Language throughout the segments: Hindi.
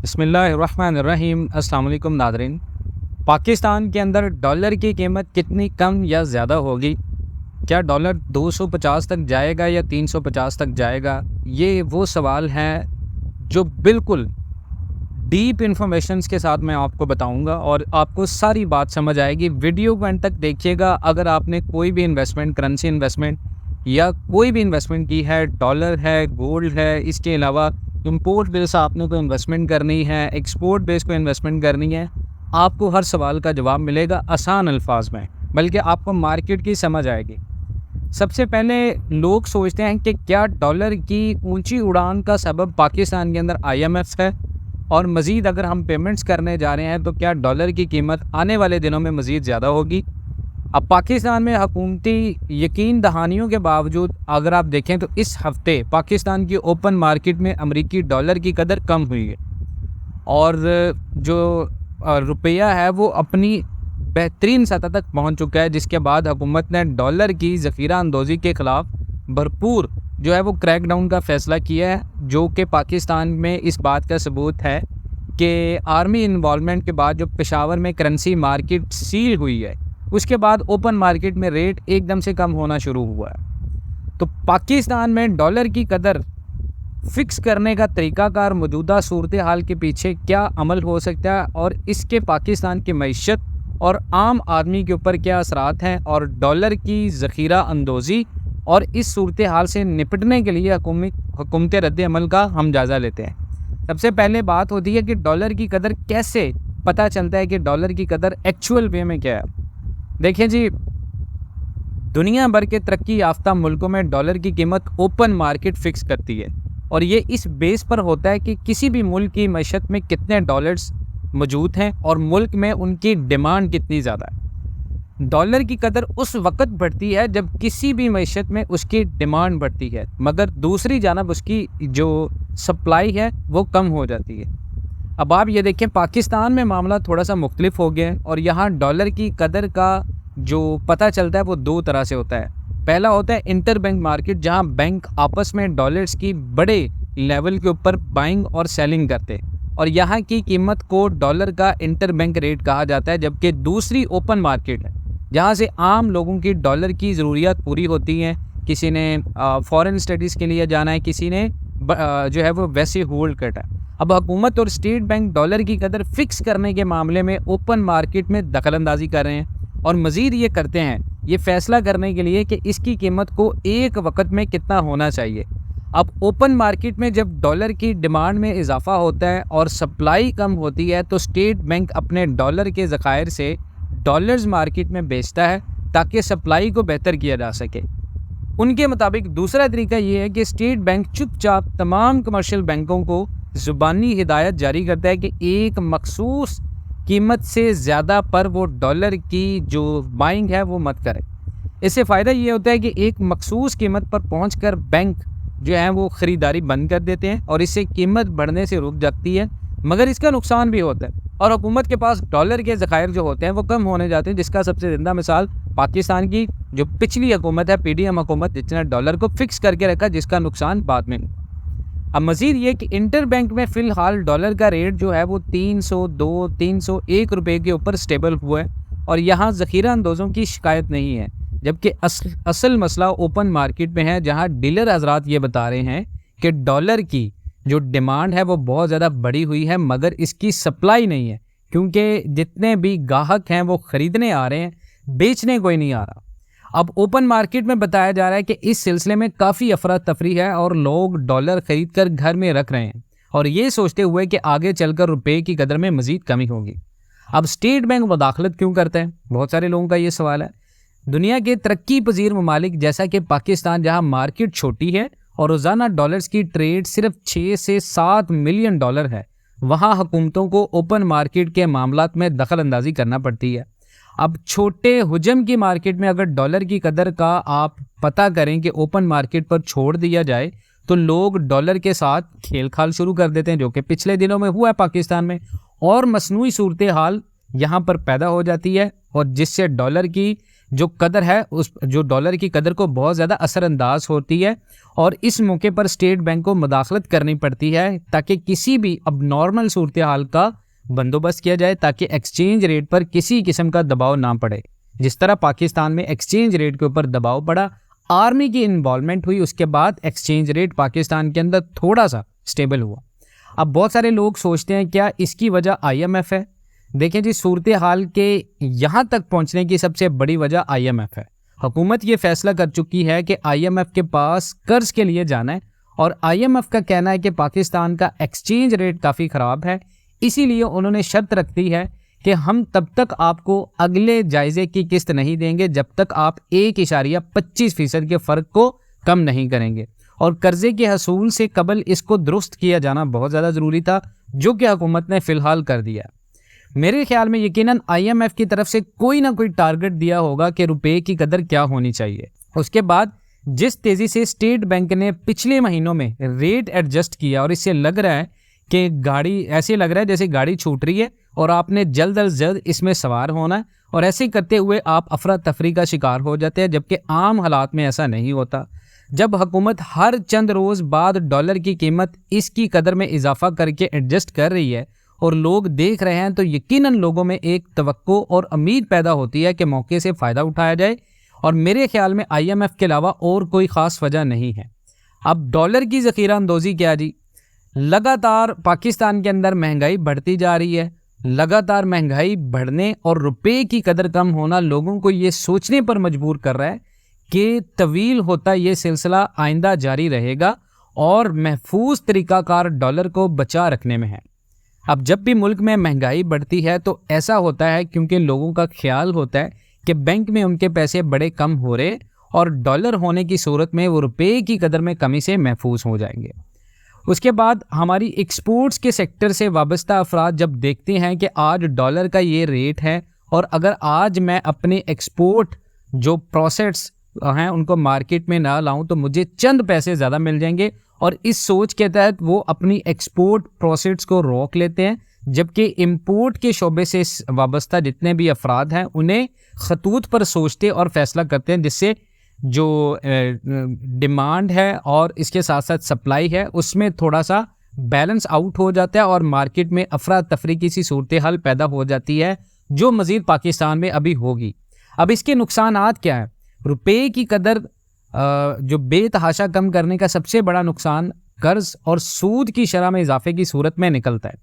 बिस्मिल्लाहिर्रहमानिर्रहीम। अस्सलाम वालेकुम नाज़रीन। पाकिस्तान के अंदर डॉलर की कीमत कितनी कम या ज़्यादा होगी? क्या डॉलर 250 तक जाएगा या 350 तक जाएगा? ये वो सवाल हैं जो बिल्कुल डीप इन्फॉर्मेशंस के साथ मैं आपको बताऊंगा और आपको सारी बात समझ आएगी। वीडियो को एंड तक देखिएगा। अगर आपने कोई भी इन्वेस्टमेंट, करेंसी इन्वेस्टमेंट या कोई भी इन्वेस्टमेंट की है, डॉलर है, गोल्ड है, इसके अलावा इंपोर्ट बेस आपने कोई इन्वेस्टमेंट करनी है, एक्सपोर्ट बेस को इन्वेस्टमेंट करनी है, आपको हर सवाल का जवाब मिलेगा आसान अल्फाज में, बल्कि आपको मार्केट की समझ आएगी। सबसे पहले लोग सोचते हैं कि क्या डॉलर की ऊंची उड़ान का सबब पाकिस्तान के अंदर IMF है, और मज़ीद अगर हम पेमेंट्स करने जा रहे हैं तो क्या डॉलर की कीमत आने वाले दिनों में मज़ीद ज़्यादा होगी। अब पाकिस्तान में हुकूमती यकीन दहानियों के बावजूद अगर आप देखें तो इस हफ्ते पाकिस्तान की ओपन मार्केट में अमेरिकी डॉलर की कदर कम हुई है और जो रुपया है वो अपनी बेहतरीन सतह तक पहुंच चुका है, जिसके बाद हुकूमत ने डॉलर की ज़ख़ीरा अंदोज़ी के ख़िलाफ़ भरपूर जो है वो क्रैकडाउन का फ़ैसला किया है, जो कि पाकिस्तान में इस बात का सबूत है कि आर्मी इन्वॉल्वमेंट के बाद जो पेशावर में करेंसी मार्केट सील हुई है, उसके बाद ओपन मार्केट में रेट एकदम से कम होना शुरू हुआ है। तो पाकिस्तान में डॉलर की कदर फिक्स करने का तरीक़ाकार मौजूदा सूरत हाल के पीछे क्या अमल हो सकता है और इसके पाकिस्तान की मईशत और आम आदमी के ऊपर क्या असरात हैं, और डॉलर की ज़ख़ीरा अंदोज़ी और इस सूरत हाल से निपटने के लिए हुकूमत रद्द अमल का हम जायज़ा लेते हैं। सबसे पहले बात होती है कि डॉलर की कदर कैसे पता चलता है कि डॉलर की कदर एक्चुअल वे में क्या है। देखिए जी, दुनिया भर के तरक्की याफ्ता मुल्कों में डॉलर की कीमत ओपन मार्केट फिक्स करती है, और ये इस बेस पर होता है कि किसी भी मुल्क की मईशत में कितने डॉलर्स मौजूद हैं और मुल्क में उनकी डिमांड कितनी ज़्यादा है। डॉलर की कदर उस वक़्त बढ़ती है जब किसी भी मईशत में उसकी डिमांड बढ़ती है, मगर दूसरी जानब उसकी जो सप्लाई है वो कम हो जाती है। अब आप ये देखें, पाकिस्तान में मामला थोड़ा सा मुख्तलिफ हो गया है, और यहाँ डॉलर की कदर का जो पता चलता है वो दो तरह से होता है। पहला होता है इंटर बैंक मार्केट, जहाँ बैंक आपस में डॉलर्स की बड़े लेवल के ऊपर बाइंग और सेलिंग करते हैं, और यहाँ की कीमत को डॉलर का इंटर बैंक रेट कहा जाता है। जबकि दूसरी ओपन मार्केट है, जहाँ से आम लोगों की डॉलर की ज़रूरियात पूरी होती हैं। किसी ने फॉरेन स्टडीज़ के लिए जाना है, किसी ने जो है वो वैसे होल्ड करना है। अब हुकूमत और स्टेट बैंक डॉलर की कदर फिक्स करने के मामले में ओपन मार्केट में दखलंदाजी कर रहे हैं, और मज़ीद ये करते हैं ये फ़ैसला करने के लिए कि इसकी कीमत को एक वक्त में कितना होना चाहिए। अब ओपन मार्केट में जब डॉलर की डिमांड में इजाफा होता है और सप्लाई कम होती है, तो स्टेट बैंक अपने डॉलर के ज़खायर से डॉलर्स मार्केट में बेचता है ताकि सप्लाई को बेहतर किया जा सके। उनके मुताबिक दूसरा तरीका ये है कि स्टेट बैंक चुपचाप तमाम कमर्शियल बैंकों को ज़ुबानी हिदायत जारी करता है कि एक मखसूस कीमत से ज़्यादा पर वो डॉलर की जो बाइंग है वो मत करें। इससे फ़ायदा ये होता है कि एक मखसूस कीमत पर पहुंचकर बैंक जो है वो ख़रीदारी बंद कर देते हैं, और इससे कीमत बढ़ने से रुक जाती है, मगर इसका नुकसान भी होता है, और हुकूमत के पास डॉलर के ज़खायर जो होते हैं वो कम होने जाते हैं। जिसका सबसे ज़िंदा मिसाल पाकिस्तान की जो पिछली हुकूमत है, PDM हुकूमत, जिसने डॉलर को फिक्स करके रखा, जिसका नुकसान बाद में। अब मज़ीद ये कि इंटर बैंक में फ़िलहाल डॉलर का रेट जो है वो 302-301 रुपये के ऊपर स्टेबल हुआ है, और यहाँ ज़ख़ीरा अंदोज़ों की शिकायत नहीं है। जबकि असल मसला ओपन मार्केट में है, जहाँ डीलर हजरात ये बता रहे हैं कि डॉलर की जो डिमांड है वो बहुत ज़्यादा बढ़ी हुई है, मगर इसकी सप्लाई नहीं है, क्योंकि जितने भी गाहक हैं वो ख़रीदने आ रहे हैं, बेचने कोई नहीं आ रहा। अब ओपन मार्केट में बताया जा रहा है कि इस सिलसिले में काफ़ी अफरा तफरी है, और लोग डॉलर ख़रीद कर घर में रख रहे हैं, और ये सोचते हुए कि आगे चलकर रुपये की कदर में मज़ीद कमी होगी। अब स्टेट बैंक मुदाखलत क्यों करते हैं, बहुत सारे लोगों का ये सवाल है। दुनिया के तरक्की पजीर ममालिक जैसा कि पाकिस्तान, जहाँ मार्केट छोटी है और रोज़ाना डॉलर्स की ट्रेड सिर्फ 6 से 7 मिलियन डॉलर है, वहाँ हुकूमतों को ओपन मार्केट के मामलात में दखल अंदाजी करना पड़ती है। अब छोटे हुजम की मार्केट में अगर डॉलर की कदर का आप पता करें कि ओपन मार्केट पर छोड़ दिया जाए, तो लोग डॉलर के साथ खेल खाल शुरू कर देते हैं, जो कि पिछले दिनों में हुआ है पाकिस्तान में, और मसनूई सूरत हाल यहाँ पर पैदा हो जाती है, और जिससे डॉलर की जो कदर है उस जो डॉलर की कदर को बहुत ज़्यादा असरअंदाज होती है और इस मौके पर स्टेट बैंक को मुदाखलत करनी पड़ती है ताकि किसी भी अब नॉर्मल सूरत हाल का बंदोबस्त किया जाए, ताकि एक्सचेंज रेट पर किसी किस्म का दबाव ना पड़े। जिस तरह पाकिस्तान में एक्सचेंज रेट के ऊपर दबाव पड़ा, आर्मी की इन्वॉल्वमेंट हुई, उसके बाद एक्सचेंज रेट पाकिस्तान के अंदर थोड़ा सा स्टेबल हुआ। अब बहुत सारे लोग सोचते हैं क्या इसकी वजह IMF है। देखें जी, सूरत हाल के यहाँ तक पहुँचने की सबसे बड़ी वजह IMF है। हुकूमत ये फैसला कर चुकी है कि IMF के पास कर्ज के लिए जाना है और IMF का कहना है कि पाकिस्तान का एक्सचेंज रेट काफ़ी ख़राब है, इसीलिए उन्होंने शर्त रख दी है कि हम तब तक आपको अगले जायज़े की किस्त नहीं देंगे जब तक आप 1.25% के फ़र्क को कम नहीं करेंगे। और कर्जे के हसूल से कबल इसको दुरुस्त किया जाना बहुत ज़्यादा ज़रूरी था, जो कि हुकूमत ने फ़िलहाल कर दिया। मेरे ख्याल में यकीनन IMF की तरफ से कोई ना कोई टारगेट दिया होगा कि रुपए की कदर क्या होनी चाहिए। उसके बाद जिस तेज़ी से स्टेट बैंक ने पिछले महीनों में रेट एडजस्ट किया और इससे लग रहा है कि गाड़ी ऐसे लग रहा है जैसे गाड़ी छूट रही है और आपने जल्द अज जल्द इसमें सवार होना है, और ऐसे करते हुए आप अफरा तफरी का शिकार हो जाते हैं, जबकि आम हालात में ऐसा नहीं होता। जब हुकूमत हर चंद रोज़ बाद डॉलर की कीमत इसकी कदर में इजाफा करके एडजस्ट कर रही है और लोग देख रहे हैं, तो यकीनन लोगों में एक तवक्को और उम्मीद पैदा होती है कि मौके से फ़ायदा उठाया जाए। और मेरे ख्याल में IMF के अलावा और कोई ख़ास वजह नहीं है। अब डॉलर की ज़ख़ीरा अंदोज़ी क्या जी, लगातार पाकिस्तान के अंदर महंगाई बढ़ती जा रही है। लगातार महंगाई बढ़ने और रुपए की कदर कम होना लोगों को ये सोचने पर मजबूर कर रहा है कि तवील होता ये सिलसिला आइंदा जारी रहेगा और महफूज तरीक़ाकार डॉलर को बचा रखने में है। अब जब भी मुल्क में महंगाई बढ़ती है तो ऐसा होता है क्योंकि लोगों का ख्याल होता है कि बैंक में उनके पैसे बड़े कम हो रहे और डॉलर होने की सूरत में वो रुपए की कदर में कमी से महफूज हो जाएंगे। उसके बाद हमारी एक्सपोर्ट्स के सेक्टर से वाबस्ता अफराद जब देखते हैं कि आज डॉलर का ये रेट है और अगर आज मैं अपने एक्सपोर्ट जो प्रोसेस हैं उनको मार्केट में ना लाऊं तो मुझे चंद पैसे ज़्यादा मिल जाएंगे, और इस सोच के तहत वो अपनी एक्सपोर्ट प्रोसेस को रोक लेते हैं, जबकि इंपोर्ट के शोबे से वाबस्ता जितने भी अफराद हैं उन्हें खतूत पर सोचते और फैसला करते हैं, जिससे जो डिमांड है और इसके साथ साथ सप्लाई है उसमें थोड़ा सा बैलेंस आउट हो जाता है और मार्केट में अफरा तफरी की सी सूरत हाल पैदा हो जाती है, जो मज़ीद पाकिस्तान में अभी होगी। अब इसके नुकसानात क्या है? रुपए की कदर जो बेतहाशा कम करने का सबसे बड़ा नुकसान कर्ज और सूद की शरह में इजाफे की सूरत में निकलता है।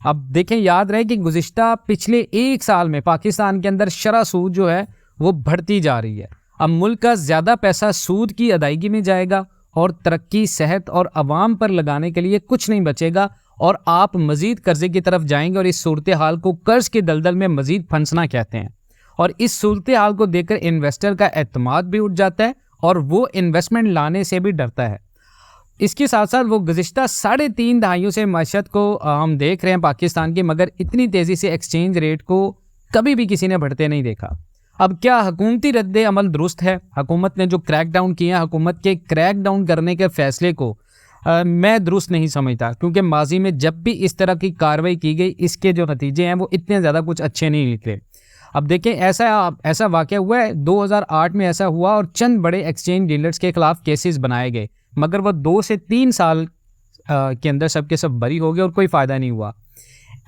अब देखें, याद रहे कि गुज़िश्ता पिछले 1 साल में पाकिस्तान के अंदर शरह सूद जो है वो बढ़ती जा रही है। अब मुल्क का ज़्यादा पैसा सूद की अदायगी में जाएगा और तरक्की, सेहत और आवाम पर लगाने के लिए कुछ नहीं बचेगा और आप मज़ीद कर्जे की तरफ जाएंगे और इस सूरत हाल को कर्ज के दलदल में मज़ीद फंसना कहते हैं। और इस सूरत हाल को देखकर इन्वेस्टर का एतमाद भी उठ जाता है और वो इन्वेस्टमेंट लाने से भी डरता है। इसके साथ साथ वो गुज़िश्ता 3.5 दहाइयों से माशत को हम देख रहे हैं पाकिस्तान की, मगर इतनी तेज़ी से एक्सचेंज रेट को कभी भी किसी ने बढ़ते नहीं देखा। अब क्या हुकूमती रद्द अमल दुरुस्त है? हुकूमत ने जो क्रैकडाउन किया, हुकूमत के क्रैकडाउन करने के फैसले को मैं दुरुस्त नहीं समझता, क्योंकि माजी में जब भी इस तरह की कार्रवाई की गई इसके जो नतीजे हैं वो इतने ज़्यादा कुछ अच्छे नहीं निकले। अब देखें, ऐसा वाक़या हुआ है 2008 में ऐसा हुआ और चंद बड़े एक्सचेंज डीलर्स के खिलाफ केसेस बनाए गए, मगर वह 2 से 3 साल के अंदर सब के सब बरी हो गए और कोई फ़ायदा नहीं हुआ।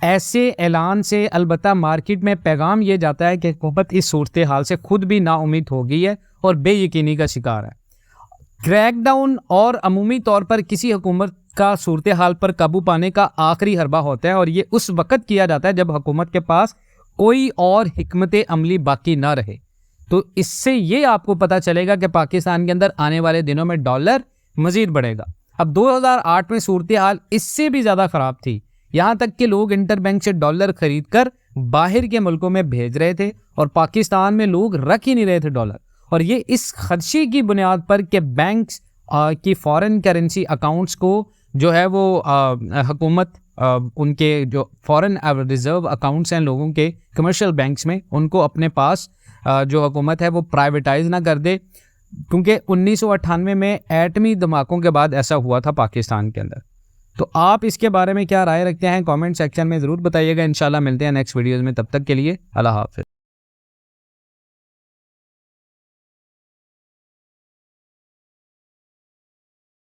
ऐसे ऐलान से अलबत्ता मार्केट में पैगाम ये जाता है कि हुकूमत इस सूरत हाल से खुद भी नाउमीद हो गई है और बेयकीनी का शिकार है। क्रैकडाउन और अमूमी तौर पर किसी हुकूमत का सूरत हाल पर काबू पाने का आखिरी हरबा होता है और ये उस वक़्त किया जाता है जब हुकूमत के पास कोई और हिकमत अमली बाकी ना रहे। तो इससे ये आपको पता चलेगा कि पाकिस्तान के अंदर आने वाले दिनों में डॉलर मज़ीद बढ़ेगा। अब 2008 में सूरत हाल इससे भी ज़्यादा ख़राब थी, यहाँ तक कि लोग इंटरबैंक से डॉलर ख़रीद कर बाहर के मुल्कों में भेज रहे थे और पाकिस्तान में लोग रख ही नहीं रहे थे डॉलर। और ये इस खदशे की बुनियाद पर कि बैंक्स की फ़ॉरेन करेंसी अकाउंट्स को जो है वो हुकूमत उनके जो फॉरेन रिजर्व अकाउंट्स हैं लोगों के कमर्शियल बैंक्स में, उनको अपने पास जो हुकूमत है वो प्राइवेटाइज ना कर दे, क्योंकि 1998 में एटमी धमाकों के बाद ऐसा हुआ था पाकिस्तान के अंदर। तो आप इसके बारे में क्या राय रखते हैं कमेंट सेक्शन में ज़रूर बताइएगा। इंशाल्लाह मिलते हैं नेक्स्ट वीडियोज़ में, तब तक के लिए अल्लाह हाफ़िज़।